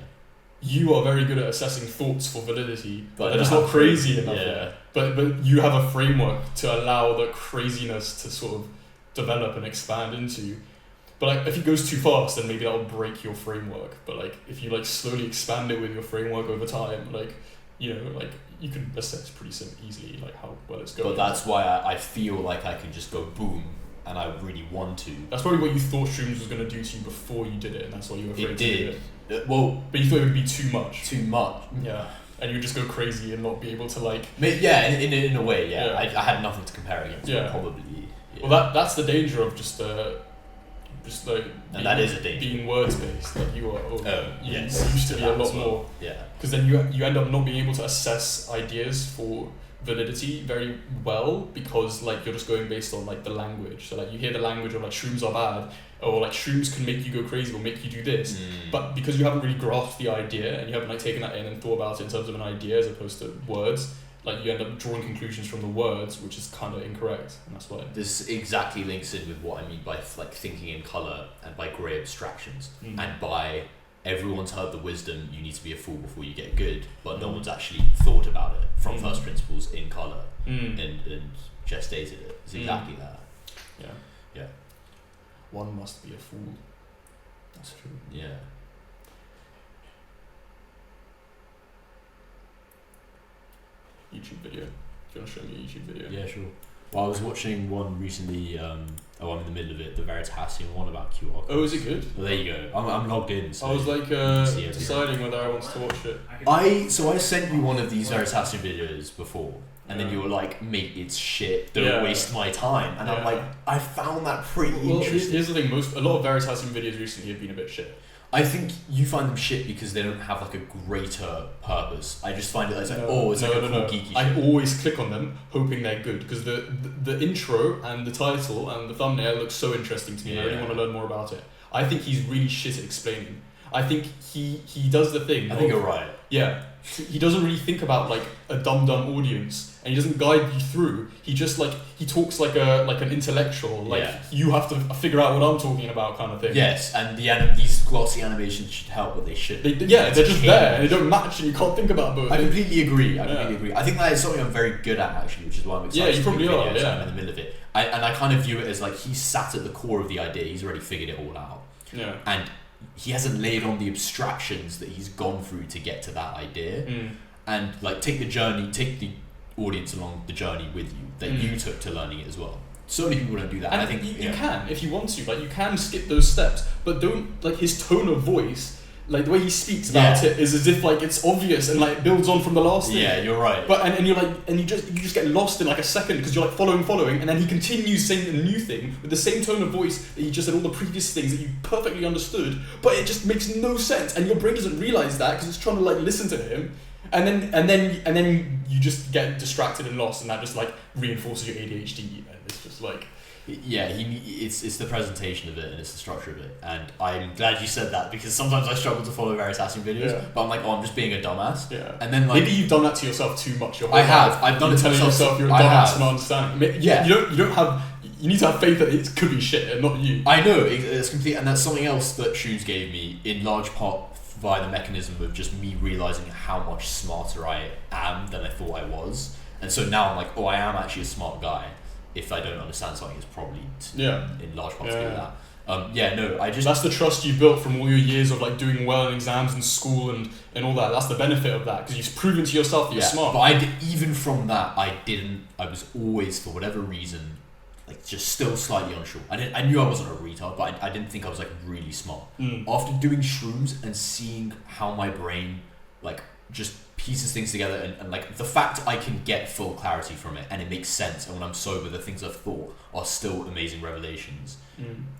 You are very good at assessing thoughts for validity, but they're just not crazy enough yet. But you have a framework to allow the craziness to sort of develop and expand into. But like if it goes too fast, then maybe that will break your framework. But like if you like slowly expand it with your framework over time, like, you know, like you can assess pretty easily like how well it's going. But that's why I feel like I can just go boom, and I really want to. That's probably what you thought shrooms was going to do to you before you did it, and that's why you were afraid to do it. Well, but you thought it would be too much. Yeah. And you would just go crazy and not be able to like. Yeah, in a way, yeah. I had nothing to compare against. Yeah. Probably. Yeah. Well, that's the danger of just like. And that is a danger. Being words based, like you are. Yes. You used to be a lot more. Yeah. Because then you end up not being able to assess ideas for validity very well, because like you're just going based on like the language. So like you hear the language of like shrooms are bad, or like shrooms can make you go crazy or make you do this, but because you haven't really grasped the idea and you haven't like taken that in and thought about it in terms of an idea as opposed to words, like you end up drawing conclusions from the words, which is kind of incorrect, and that's why. This exactly links in with what I mean by like thinking in colour and by grey abstractions and by everyone's heard the wisdom you need to be a fool before you get good, but no one's actually thought about it from first principles in colour and gestated it. It's exactly that. Yeah. One must be a fool. That's true. Yeah. YouTube video. Do you want to show me a YouTube video? Yeah, sure. Well, I was watching one recently, I'm in the middle of it, the Veritasium one about QR codes. Oh, is it good? Well, there you go. I'm logged in. So I was like deciding whether I wanted to watch it. I sent you one of these Veritasium videos before, and then you were like, mate, it's shit, don't waste my time. And I'm like, I found that pretty interesting. Here's the thing, a lot of Veritasium videos recently have been a bit shit. I think you find them shit because they don't have like a greater purpose. I just find it like, it's like a cool geeky shit. I always click on them hoping they're good, because the intro and the title and the thumbnail look so interesting to me, and I really want to learn more about it. I think he's really shit at explaining. I think he does the thing. I think you're right. Yeah. He doesn't really think about like a dumb audience, and he doesn't guide you through. He just like he talks like an intellectual. Like you have to figure out what I'm talking about, kind of thing. Yes, and these glossy animations should help, but they should. They're just there, and they don't match, and you can't think about both. I completely agree. I think that is something I'm very good at actually, which is why I'm excited. Yeah, you probably are. I'm in the middle of it. I kind of view it as like he's sat at the core of the idea. He's already figured it all out. Yeah. And he hasn't laid on the abstractions that he's gone through to get to that idea, and like take the audience along the journey with you that you took to learning it as well. So many people don't do that. And I think you can, if you want to, like you can skip those steps, but don't, like his tone of voice, like the way he speaks about it is as if like it's obvious and like builds on from the last thing. Yeah, you're right. But and you're like, and you just get lost in like a second because you're like following, and then he continues saying a new thing with the same tone of voice that he just said all the previous things that you perfectly understood, but it just makes no sense, and your brain doesn't realize that because it's trying to like listen to him, and then you just get distracted and lost, and that just like reinforces your ADHD, and it's just like. Yeah, it's the presentation of it and it's the structure of it, and I'm glad you said that because sometimes I struggle to follow various Veritasium videos, but I'm like, I'm just being a dumbass. Yeah. And then like maybe you've done that to yourself too much. I've done it to telling yourself you're a dumbass for not understanding. Yeah. You don't have. You need to have faith that it could be shit and not you. I know it's complete, and that's something else that Shrooms gave me in large part via the mechanism of just me realizing how much smarter I am than I thought I was, and so now I'm like, I am actually a smart guy. If I don't understand something, it's probably in large part to do with that. That's the trust you built from all your years of like doing well in exams and school and all that. That's the benefit of that because you've proven to yourself that you're smart. But even from that, I was always, for whatever reason, like just still slightly unsure. I knew I wasn't a retard, but I didn't think I was like really smart. After doing shrooms and seeing how my brain like just pieces things together and like the fact I can get full clarity from it and it makes sense, and when I'm sober the things I've thought are still amazing revelations,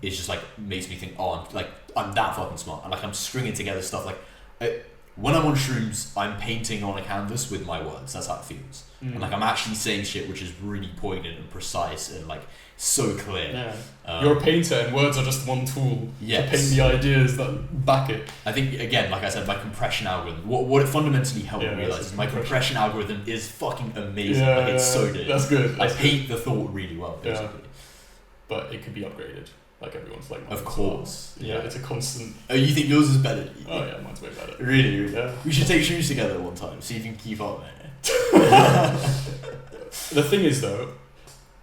it just like makes me think, I'm that fucking smart, and like I'm stringing together stuff like when I'm on shrooms I'm painting on a canvas with my words. That's how it feels. And like I'm actually saying shit which is really poignant and precise and like so clear. You're a painter and words are just one tool to paint the ideas that back it. I think again, like I said, my compression algorithm, what it fundamentally helped me realize is my compression algorithm is fucking amazing. It's so good. That's good. I paint the thought really well, basically. But it could be upgraded. Like everyone's like, of course. It's a constant. Oh, you think yours is better? Oh yeah, mine's way better. Really? Yeah. We should take shoes together one time, see if you can keep up, man. The thing is though,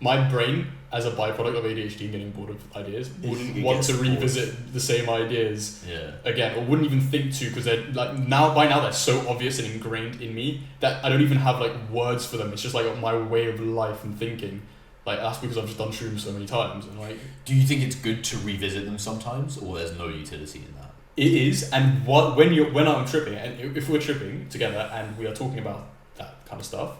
my brain, as a byproduct of ADHD and getting bored of ideas, wouldn't want to revisit the same ideas again, or wouldn't even think to, because they're like by now they're so obvious and ingrained in me that I don't even have like words for them. It's just like my way of life and thinking. Like that's because I've just done shrooms so many times, and like. Do you think it's good to revisit them sometimes, or there's no utility in that? It is, and when I'm tripping, and if we're tripping together and we are talking about that kind of stuff,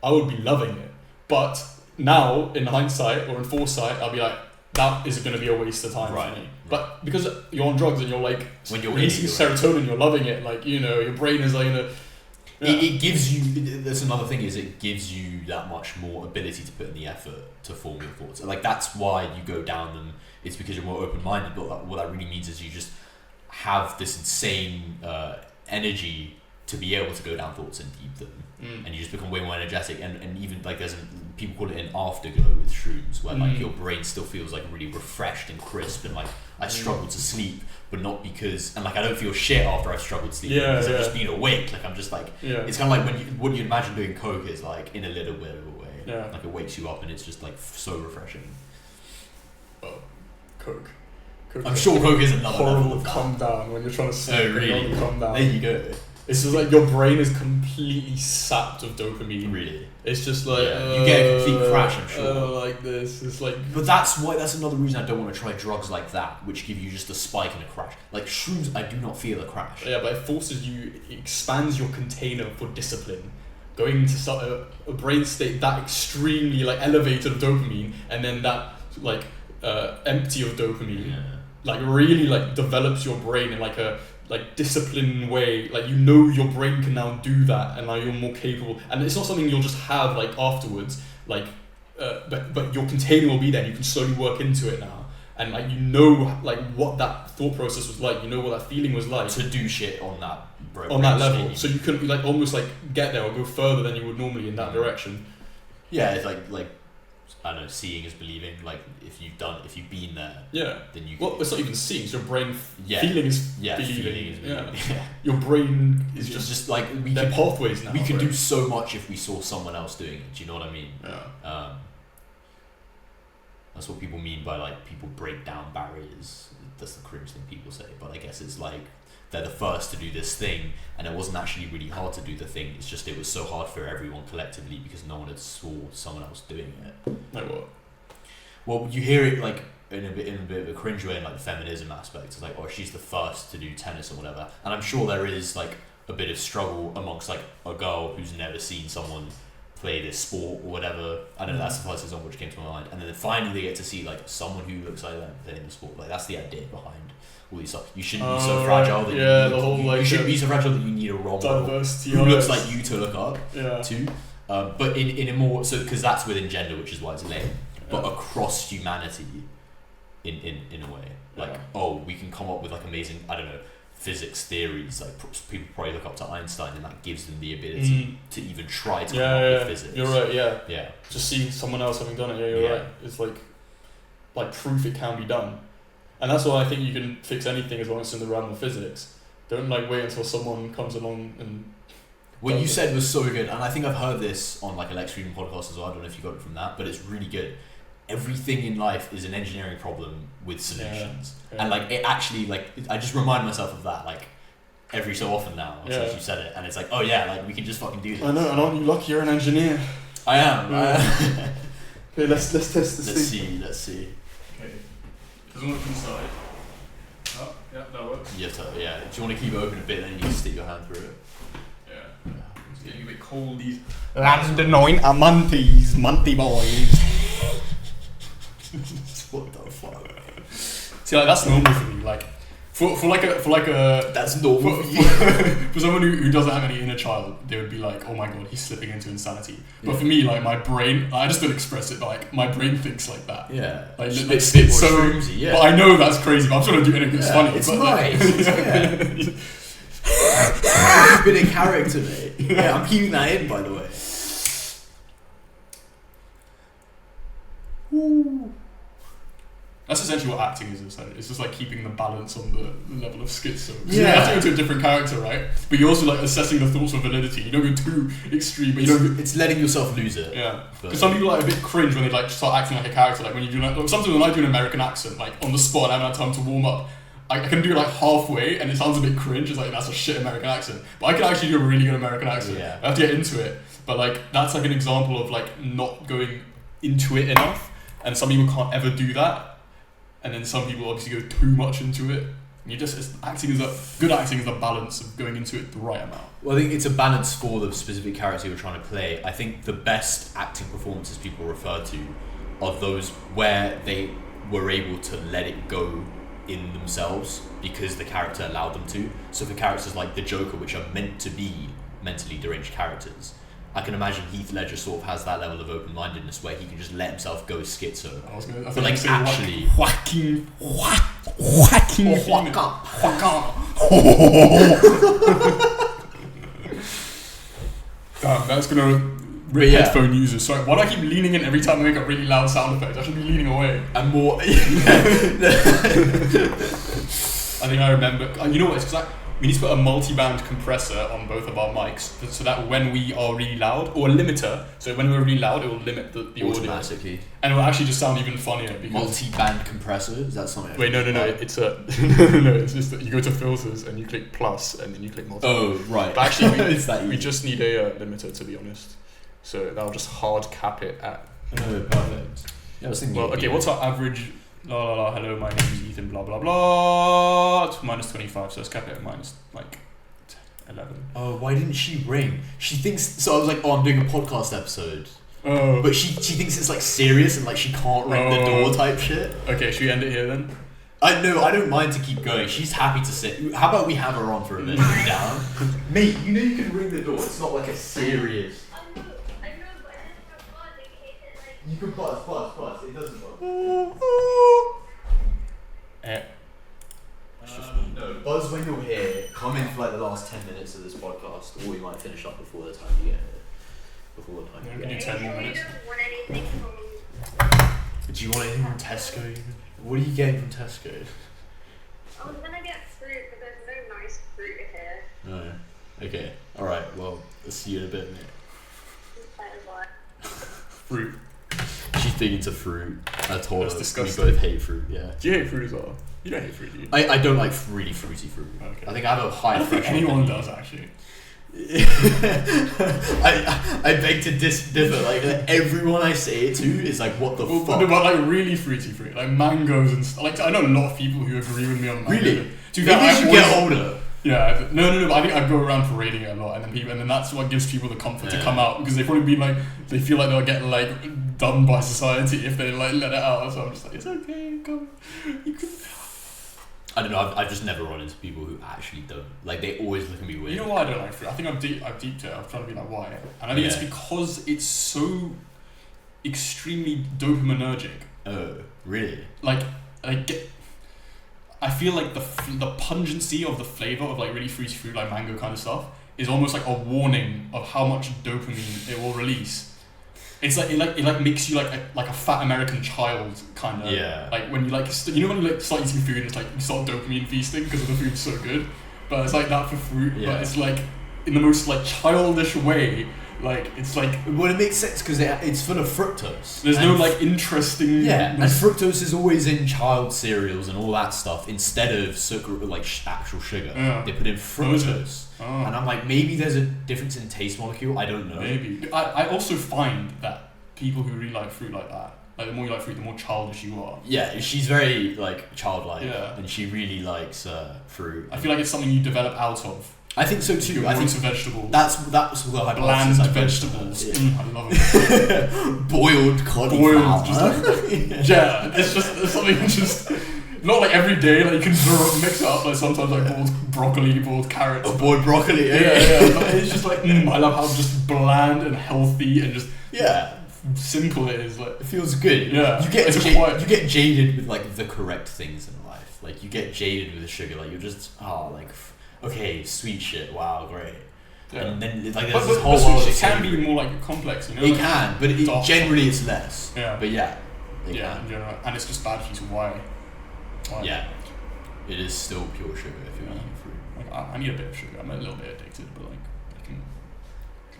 I would be loving it. But now, in hindsight or in foresight, I'll be like, that is going to be a waste of time for me. But because you're on drugs and you're like, when you're releasing serotonin, you're loving it. Like, your brain is like, It gives you, that's another thing, is it gives you that much more ability to put in the effort to form your thoughts. Like, that's why you go down them. It's because you're more open-minded, but what that really means is you just have this insane energy to be able to go down thoughts and deep them. And you just become way more energetic, and even like people call it an afterglow with shrooms, where like your brain still feels like really refreshed and crisp, and like I struggle to sleep, but not because, and like I don't feel shit after I've struggled to sleep because I've just been awake. Like I'm just like it's kind of like what you imagine doing coke is like in a little bit of a way. Like it wakes you up and it's just like so refreshing. Well, coke. I'm sure coke is another horrible level. Calm down when you're trying to sleep. Oh really? Calm down. There you go. It's just like your brain is completely sapped of dopamine. Really? It's just like you get a complete crash, I'm sure. Like this, it's like. But that's another reason I don't want to try drugs like that, which give you just a spike and a crash. Like shrooms, I do not feel a crash. Yeah, but it forces you, it expands your container for discipline. Going into a brain state that extremely like elevated of dopamine, and then that like empty of dopamine, like really like develops your brain in like a disciplined way. Like your brain can now do that, and like you're more capable, and it's not something you'll just have like afterwards, like but your container will be there and you can slowly work into it now, and like like what that thought process was like, what that feeling was like to do shit on that level, so you can like almost like get there or go further than you would normally in that direction. It's like I don't know, seeing is believing. Like if you've been there, then you. Well, it's not even seeing. It's your brain feeling is believing. Feeling is believing. Your brain is just like we can pathways now. We could do so much if we saw someone else doing it. Do you know what I mean? Yeah. That's what people mean by like people break down barriers. that's the cringe thing people say, but I guess it's like they're the first to do this thing, and it wasn't actually really hard to do the thing. It's just it was so hard for everyone collectively because no one had saw someone else doing it. Like what? Well, you hear it like in a bit of a cringe way in like the feminism aspect. It's like, oh, she's the first to do tennis or whatever, and I'm sure there is like a bit of struggle amongst like a girl who's never seen someone play this sport or whatever. I don't know, that's the first example which came to my mind. And then finally they get to see like someone who looks like them playing the sport. Like that's the idea behind all these stuff. You shouldn't be so fragile that you shouldn't be so fragile that you need a role model who looks like you to look up to. But in a more because that's within gender, which is why it's lame. But across humanity, in a way, like we can come up with like amazing, I don't know, physics theories. Like people probably look up to Einstein, and that gives them the ability to even try to come up with physics. You're right. Yeah. Just seeing someone else having done it. Yeah, you're right. It's like proof it can be done, and that's why I think you can fix anything as long as it's in the realm of physics. Don't like wait until someone comes along and. What you said was so good, and I think I've heard this on like a Lex Friedman podcast as well. I don't know if you got it from that, but it's really good. Everything in life is an engineering problem with solutions, and like it actually I just remind myself of that like every so often now since you said it, and it's like, oh yeah, like we can just fucking do this. I know, and aren't you lucky you're an engineer? I am. Okay, let's test this. Let's see. Okay, does it want to inside? Oh, yeah, that works. You have to, do you want to keep it open a bit, then you can stick your hand through it. Yeah. It's getting a bit cold. These Landenoin Amantes, Monty boys. What the fuck? See, like that's normal for me. Like, for like a that's normal for you. For someone who doesn't have any inner child, they would be like, oh my god, he's slipping into insanity. But for me, like my brain, I just don't express it. But like my brain thinks like that. Yeah. Like it's so. Shroomsy, yeah. But I know that's crazy. But I'm trying to do it. It's funny. It's nice. You've been in character, mate. Yeah, I'm keeping that in, by the way. Ooh. That's essentially what acting is. It's just like keeping the balance on the level of schizo. You have to go to a different character, right? But you're also like assessing the thoughts of validity. You don't go too extreme. But it's letting yourself lose it. Yeah. Because some people are like a bit cringe when they like start acting like a character. Like when you do like sometimes when I do an American accent, like on the spot, I haven't had time to warm up. I can do it like halfway, and it sounds a bit cringe. It's like that's a shit American accent. But I can actually do a really good American accent. Yeah. I have to get into it. But like that's like an example of like not going into it enough. And some people can't ever do that. And then some people obviously go too much into it. And good acting is the balance of going into it the right amount. Well, I think it's a balance for the specific character you're trying to play. I think the best acting performances people refer to are those where they were able to let it go in themselves because the character allowed them to. So for characters like the Joker, which are meant to be mentally deranged characters, I can imagine Heath Ledger sort of has that level of open-mindedness where he can just let himself go schizo. But like actually, Joaquin. Damn, that's gonna rip headphone users. Sorry, why do I keep leaning in every time I make a really loud sound effect? I should be leaning away. And more. I think I remember. You know what? It's because we need to put a multi-band compressor on both of our mics so that when we are really loud, or a limiter, so when we're really loud, it will limit the audio. Automatically. And it will actually just sound even funnier. Because multi-band compressor? Is that something? Wait, no. It's a no. It's just that you go to filters and you click plus and then you click multi. Oh, right. But actually, we just need a limiter, to be honest. So that'll just hard cap it at. Oh, perfect. Yeah, I was thinking. Well, okay. What's our average? Hello, my name is Ethan. Blah blah blah. It's minus 25, so let's cap it at minus like 11. Oh, why didn't she ring? She thinks. So I was like, I'm doing a podcast episode. Oh. But she thinks it's like serious and like she can't ring the door type shit. Okay, should we end it here then? I don't mind to keep going. She's happy to sit. How about we have her on for a minute? Down, mate. You know you can ring the door. It's not like a serious. You can buzz. It doesn't work. No, buzz when you're here. Come in for like the last 10 minutes of this podcast, or we might finish up before the time you get here. Before the time you get here. 10 more minutes. Do you want anything from Tesco? What are you getting from Tesco? I was gonna get fruit, but there's no nice fruit here. No. Okay. Alright, well, I'll see you in a bit, mate. Fruit. She's big into fruit. I told her we disgusting. both hate fruit, yeah. Do you hate fruit as well? You don't hate fruit, do you? I don't like really fruity fruit. Okay. I think I have a high I don't think threshold. anyone does, actually. I beg to differ. Like everyone I say it to is like, what the Well, fuck? no, but like really fruity fruit, like mangoes and stuff. Like I know a lot of people who agree with me on mango. Really? To be Maybe fair, you I've should always- get older. Yeah, no, but I think I go around parading it a lot, and then that's what gives people the comfort to come out, because they've probably been like, they feel like they'll get like done by society if they like let it out. So I'm just like, it's okay, come. You can. I don't know. I've just never run into people who actually don't. Like they always look at me weird. You know why I don't like fruit? I think I've deeped it. I'm trying to be like, why? And I think it's because it's so extremely dopaminergic. Oh, really? Like I feel like the pungency of the flavor of like really fruity fruit, like mango kind of stuff, is almost like a warning of how much dopamine it will release. It's like it makes you like a fat American child kind of. Yeah. Like when you like you know when you like start eating food and it's like you start dopamine feasting because the food's so good, but it's like that for fruit. Yeah. But it's like in the most like childish way. Like it's like Well, it makes sense because it's full of fructose. there's no like interesting. Yeah, and fructose is always in child cereals and all that stuff instead of like actual sugar. Yeah. They put in fructose, Oh. and I'm like, maybe there's a difference in taste molecule. I don't know. Maybe. I also find that people who really like fruit like that, like the more you like fruit, the more childish you are. Yeah, she's very like childlike, Yeah. and she really likes fruit. I feel like it's something you develop out of. I think so too. I think vegetables. That's the bland hypothesis. vegetables. Yeah. I love it. Boiled cauliflower. Just yeah, it's something just not like every day. Like you can mix it up. Like sometimes like boiled broccoli, boiled carrots. Oh, boiled broccoli. Yeah. But it's just like I love how just bland and healthy and just simple it is. Like it feels good. Yeah, you get it's you get jaded with like the correct things in life. Like you get jaded with the sugar. Like you're just okay, sweet shit. Wow, great. Yeah. And then like there's But this whole world. it can be more like complex, you know. It like, can, but generally it's less. Yeah. But yeah. In general, and it's just bad for you. So why? Yeah. It is still pure sugar if you're eating fruit. Like I need a bit of sugar. I'm a little bit addicted, but like I can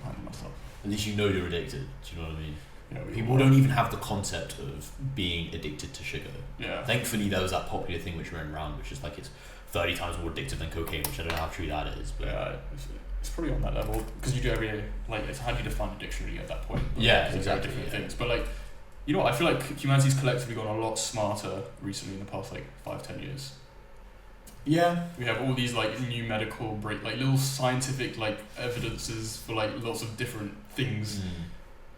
handle myself. At least you know you're addicted. Do you know what I mean? Yeah, people don't even have the concept of being addicted to sugar. Yeah. Thankfully, there was that popular thing which went around, which is like it's 30 times more addictive than cocaine, which I don't know how true that is. But yeah, it's probably on that level because you do every day. Like it's how do you define addiction really at that point? Yeah, like, exactly. Different things, but like you know what? I feel like humanity's collectively gone a lot smarter recently in the past like 5-10 years. Yeah. We have all these like new medical like little scientific like evidences for like lots of different things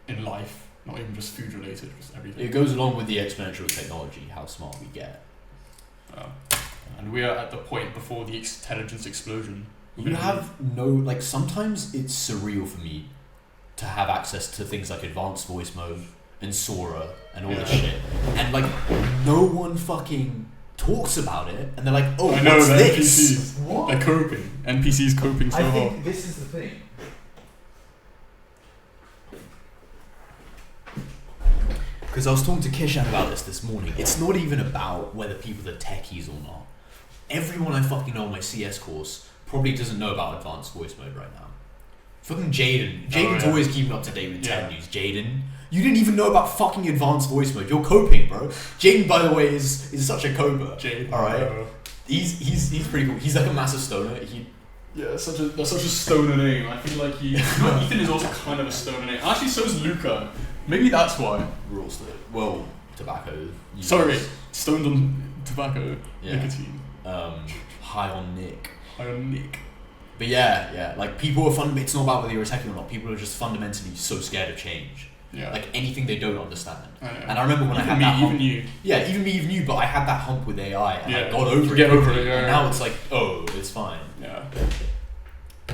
in life, not even just food related, just everything. It goes along with the exponential technology, how smart we get. And we are at the point before the intelligence explosion. You have no, like sometimes it's surreal for me to have access to things like advanced voice mode and Sora and all this shit. And like no one fucking talks about it and they're like, oh, I know, what's they're this? NPCs. What? They're coping. NPCs coping so hard. This is the thing. Because I was talking to Kishan about this morning. It's not even about whether people are techies or not. Everyone I fucking know on my CS course probably doesn't know about advanced voice mode right now. Fucking Jaden. Jaden's always keeping up to date with tech news. Jaden, you didn't even know about fucking advanced voice mode. You're coping, bro. Jaden, by the way, is such a coper. Jaden. Alright? He's pretty cool. He's like a massive stoner. That's such a stoner name. I feel like Ethan is also kind of a stoner name. Actually, so is Luca. Maybe that's why. We're all well, tobacco. Sorry, stoned on tobacco, nicotine. High on Nick. High on Nick. But yeah, like people are it's not about whether you're a techie or not. People are just fundamentally so scared of change. Yeah. Like anything they don't understand. I know. And I remember when even I had that hump. Even you. Yeah, even me, even you. But I had that hump with AI, and I got over it. Get over it. Yeah. And now it's like, oh, it's fine. Yeah.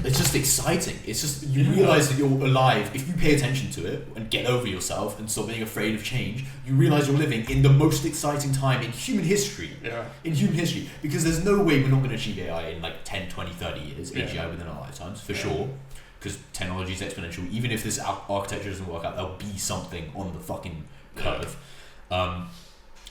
It's just exciting. It's just you realize that you're alive if you pay attention to it and get over yourself and stop being afraid of change. You realize you're living in the most exciting time in human history. Yeah. In human history, because there's no way we're not going to achieve AI in like 10, 20, 30 years. AGI within our lifetimes for sure. Because technology is exponential. Even if this architecture doesn't work out, there'll be something on the fucking curve.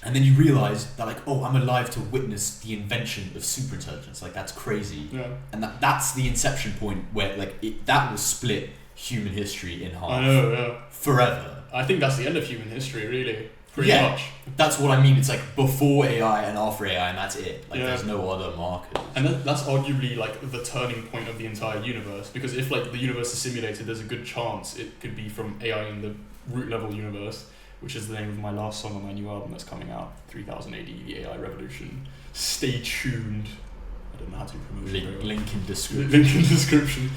And then you realize that like, oh, I'm alive to witness the invention of superintelligence. Like that's crazy. Yeah. And that's the inception point where like that will split human history in half. I know. Yeah. Forever. I think that's the end of human history, really. pretty much. That's what I mean. It's like before AI and after AI, and that's it. Like Yeah. there's no other markers. And that's arguably like the turning point of the entire universe, because if like the universe is simulated, there's a good chance it could be from AI in the root level universe, which is the name of my last song on my new album that's coming out, 3000 AD, the AI Revolution. Stay tuned. I don't know how to promote it. Link in description. Link in description.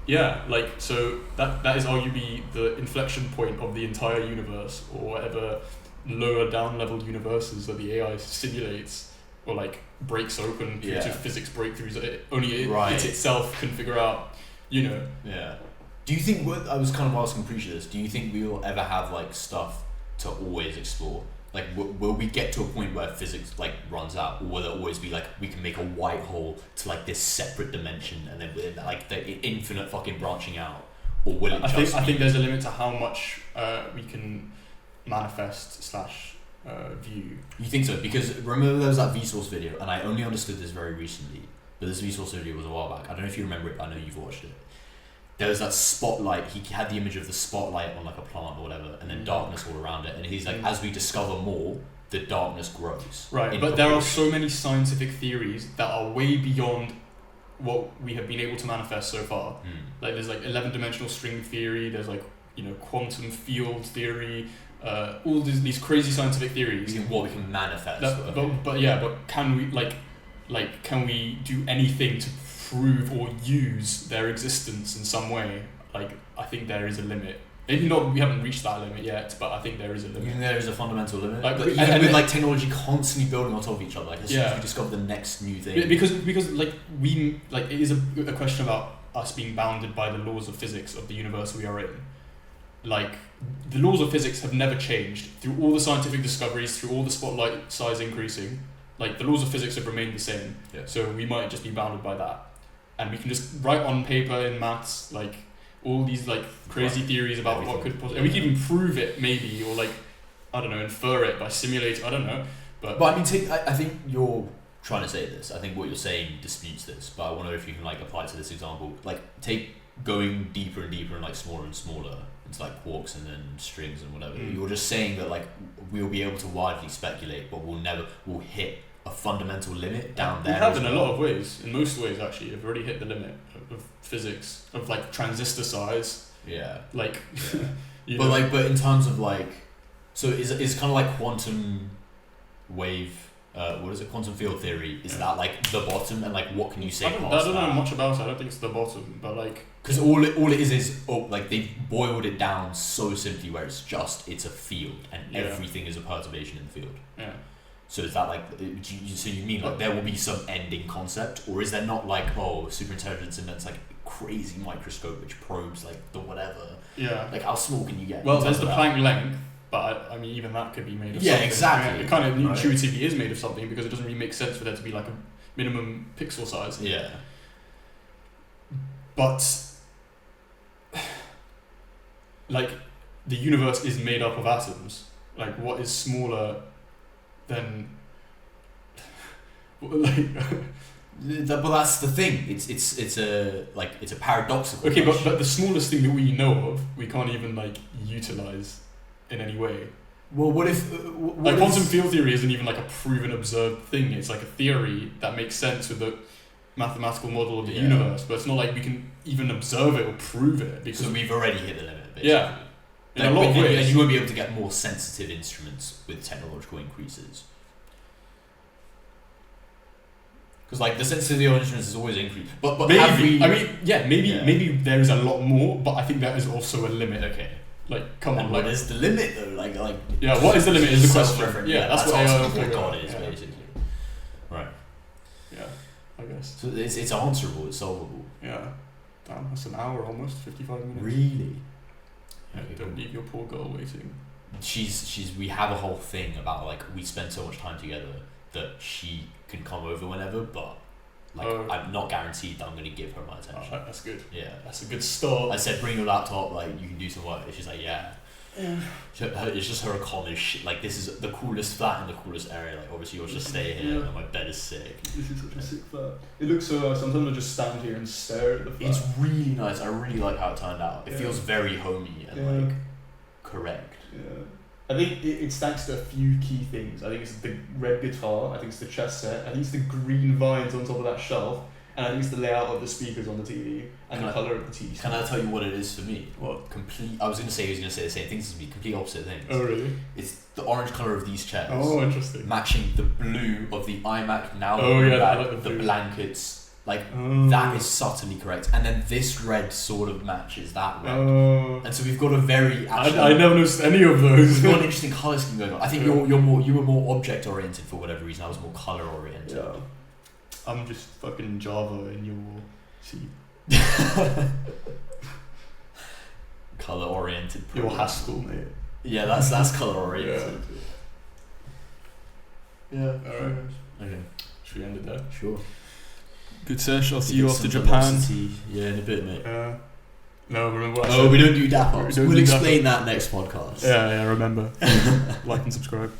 Yeah, like, so that is arguably the inflection point of the entire universe, or whatever lower down level universes that the AI simulates or like breaks open due to physics breakthroughs that it itself can figure out, you know. Yeah. Do you think, I was kind of asking Preacher this, do you think we will ever have like stuff to always explore? Like, will we get to a point where physics like runs out, or will it always be like we can make a white hole to like this separate dimension, and then within that, like the infinite fucking branching out, or will it? I think there's a limit to how much we can manifest / view. You think so? Because remember there was that Vsauce video, and I only understood this very recently, but this Vsauce video was a while back. I don't know if you remember it, but I know you've watched it. There was that spotlight, he had the image of the spotlight on like a plant or whatever, and then darkness all around it, and he's like, as we discover more, the darkness grows. Right, but there are so many scientific theories that are way beyond what we have been able to manifest so far. Like there's like 11-dimensional string theory, there's like, you know, quantum field theory, all these crazy scientific theories. What we can manifest. But can we can we do anything to prove or use their existence in some way? Like, I think there is a limit. Maybe not, we haven't reached that limit yet, but I think there is a limit. You think there is a fundamental limit? Like, but even with like technology constantly building on top of each other, like as soon as we discover the next new thing. Because like it is a question about us being bounded by the laws of physics of the universe we are in. Like, the laws of physics have never changed through all the scientific discoveries, through all the spotlight size increasing. Like, the laws of physics have remained the same. Yeah. So we might just be bounded by that. And we can just write on paper in maths, like, all these, like, crazy theories about what could possibly... And we can even prove it, maybe, or, like, I don't know, infer it by simulating, I don't know. But I mean, I think you're trying to say this. I think what you're saying disputes this, but I wonder if you can, like, apply it to this example. Like, take going deeper and deeper and, like, smaller and smaller into, like, quarks and then strings and whatever. You're just saying that, like, we'll be able to widely speculate, but we'll hit a fundamental limit down there. We have in a lot of ways, in most ways actually. We've already hit the limit of physics, of like transistor size. Yeah. Like, yeah. But in terms of like, so is kind of like quantum wave, what is it? Quantum field theory. Is that like the bottom, and like what can you say? I don't know much about it. I don't think it's the bottom, but like, because all it is like they've boiled it down so simply, where it's a field, and everything is a perturbation in the field. Yeah. So is that like, so you mean like there will be some ending concept, or is there not like, super intelligence and it's like a crazy microscope which probes like the whatever? Yeah. Like how small can you get? Well, there's the Planck length, but I mean even that could be made of something. Yeah, exactly. It kind of intuitively is made of something, because it doesn't really make sense for there to be like a minimum pixel size. Yeah. But like the universe is made up of atoms. Like, what is smaller than like? But that's the thing. It's a paradoxical. Okay, but the smallest thing that we know of, we can't even like utilize in any way. Well, what if quantum field theory isn't even like a proven observed thing? It's like a theory that makes sense with the mathematical model of the universe, but it's not like we can even observe it or prove it, because so we've already hit the limit. Basically. Yeah, in a lot of ways. And you won't be able to get more sensitive instruments with technological increases. Because like the sensitivity of instruments is always increased, but maybe maybe there is a lot more, but I think there is also a limit. Okay, like come on, what is the limit though? Like yeah, what is the limit is the question. Yeah, that's what AI will figure out. God is basically. Right. Yeah, I guess. So it's answerable, it's solvable. Yeah, damn, that's an hour almost, 55 minutes. Really? Yeah, don't leave your poor girl waiting. We have a whole thing about like we spend so much time together that she can come over whenever, but like I'm not guaranteed that I'm going to give her my attention. Oh, that's good. Yeah, that's a good start. I said bring your laptop, like you can do some work. She's like yeah. It's just her accomplish. Like this is the coolest flat in the coolest area. Like obviously you'll just stay here. And my bed is sick. This is such a sick flat. It looks so nice. Sometimes I just stand here and stare at the flat. It's really nice. I really like how it turned out. It feels very homey and like correct. Yeah. I think it's thanks to a few key things. I think it's the red guitar, I think it's the chess set, I think it's the green vines on top of that shelf, and I think it's the layout of the speakers on the TV and the colour of the TV. Can I tell you what it is for me? What? I was going to say he was going to say the same things as me, complete opposite things. Oh really? It's the orange colour of these chairs. Oh, interesting. Matching the blue of the iMac now. Oh yeah, I like like the blue. blankets. Like, that is subtly correct. And then this red sort of matches that red. And so we've got a very... I never noticed any of those. We've got an interesting colour scheme going on. I think you were more object oriented for whatever reason. I was more colour oriented. Yeah. I'm just fucking Java and you're C. Colour oriented. You're Haskell, mate. Yeah, that's colour oriented. Yeah. Alright. Okay. Should we end it there? Sure. Good sesh. I'll see you Get after some Japan. velocity. Yeah, in a bit, mate. No, remember what I said? Oh, we don't do dap ups. We don't We'll do dap explain that next podcast. Yeah, remember. Like and subscribe.